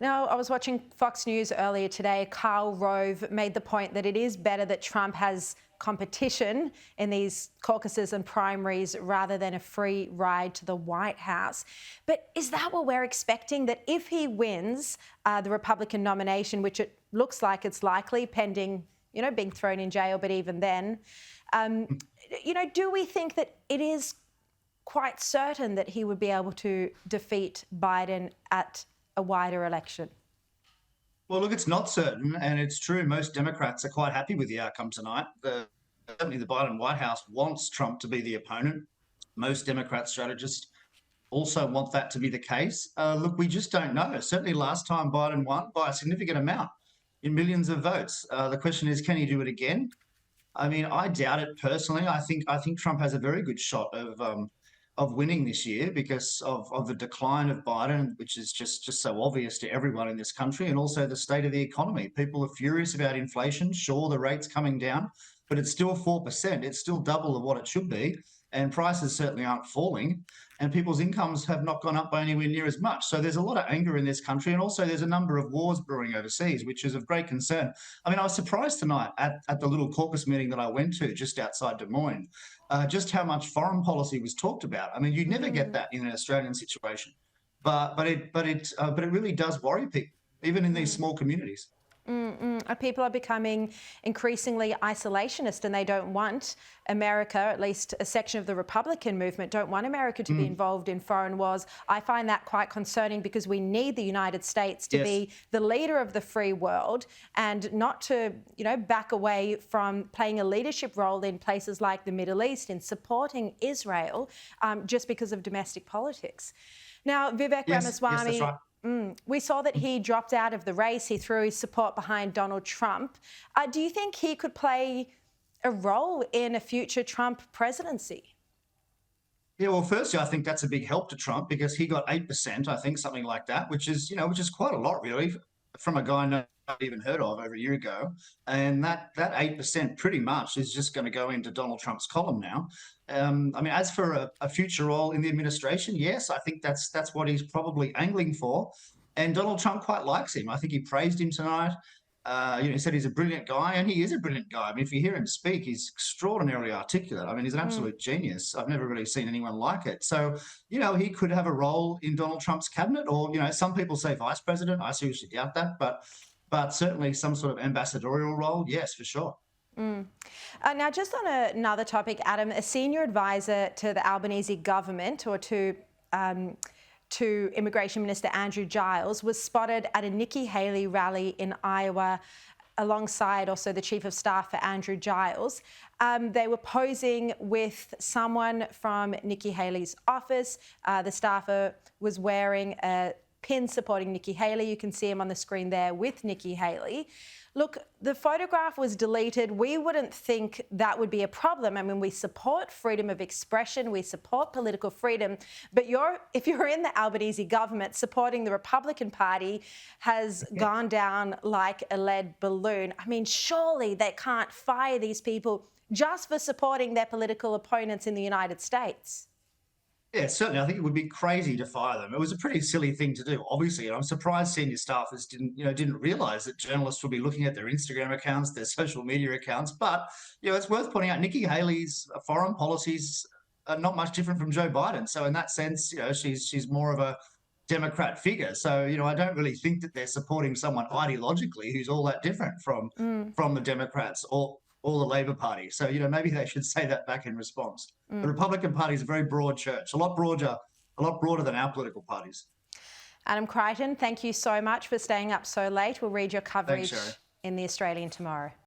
Now, I was watching Fox News earlier today. Karl Rove made the point that it is better that Trump has competition in these caucuses and primaries rather than a free ride to the White House. But is that what we're expecting? That if he wins the Republican nomination, which it looks like it's likely, pending, being thrown in jail, but even then, do we think that it is quite certain that he would be able to defeat Biden at a wider election? Well, look, it's not certain, and it's true. Most Democrats are quite happy with the outcome tonight. Certainly, the Biden White House wants Trump to be the opponent. Most Democrat strategists also want that to be the case. Look, we just don't know. Certainly, last time Biden won by a significant amount in millions of votes. The question is, can he do it again? I mean, I doubt it personally. I think Trump has a very good shot of winning this year because of the decline of Biden, which is just so obvious to everyone in this country, and also the state of the economy. People are furious about inflation. Sure, the rate's coming down, but it's still 4%. It's still double of what it should be, and prices certainly aren't falling, and people's incomes have not gone up by anywhere near as much. So there's a lot of anger in this country, and also there's a number of wars brewing overseas, which is of great concern. I mean, I was surprised tonight at the little caucus meeting that I went to just outside Des Moines, just how much foreign policy was talked about. I mean, you'd never get that in an Australian situation, but it really does worry people, even in these small communities. People are becoming increasingly isolationist and they don't want America, at least a section of the Republican movement, don't want America to be involved in foreign wars. I find that quite concerning because we need the United States to Yes. be the leader of the free world and not to, back away from playing a leadership role in places like the Middle East in supporting Israel just because of domestic politics. Now, Vivek Yes, yes, that's Ramaswamy. right. We saw that he dropped out of the race. He threw his support behind Donald Trump. Do you think he could play a role in a future Trump presidency? Yeah, well, firstly, I think that's a big help to Trump because he got 8%, I think, something like that, which is quite a lot, really, from a guy no I'd even heard of over a year ago. And that 8% pretty much is just going to go into Donald Trump's column now. I mean, as for a future role in the administration, yes, I think that's what he's probably angling for. And Donald Trump quite likes him. I think he praised him tonight. He said he's a brilliant guy, and he is a brilliant guy. I mean, if you hear him speak, he's extraordinarily articulate. I mean, he's an absolute genius. I've never really seen anyone like it. So, he could have a role in Donald Trump's cabinet, or some people say vice president. I seriously doubt that, but certainly some sort of ambassadorial role, yes, for sure. Now, just on another topic, Adam, a senior advisor to the Albanese government or to Immigration Minister Andrew Giles was spotted at a Nikki Haley rally in Iowa alongside also the Chief of Staff for Andrew Giles. They were posing with someone from Nikki Haley's office. The staffer was wearing a pin supporting Nikki Haley. You can see him on the screen there with Nikki Haley. Look, the photograph was deleted. We wouldn't think that would be a problem. I mean, we support freedom of expression, we support political freedom, but if you're in the Albanese government, supporting the Republican Party has gone down like a lead balloon. I mean, surely they can't fire these people just for supporting their political opponents in the United States. Yeah, certainly. I think it would be crazy to fire them. It was a pretty silly thing to do, obviously, and I'm surprised senior staffers didn't realise that journalists will be looking at their Instagram accounts, their social media accounts. But it's worth pointing out Nikki Haley's foreign policies are not much different from Joe Biden. So in that sense, she's more of a Democrat figure. So I don't really think that they're supporting someone ideologically who's all that different from the Democrats or the Labor Party. So, maybe they should say that back in response. The Republican Party is a very broad church, a lot broader than our political parties. Adam Creighton, thank you so much for staying up so late. We'll read your Thanks, coverage Sharri. in The Australian tomorrow.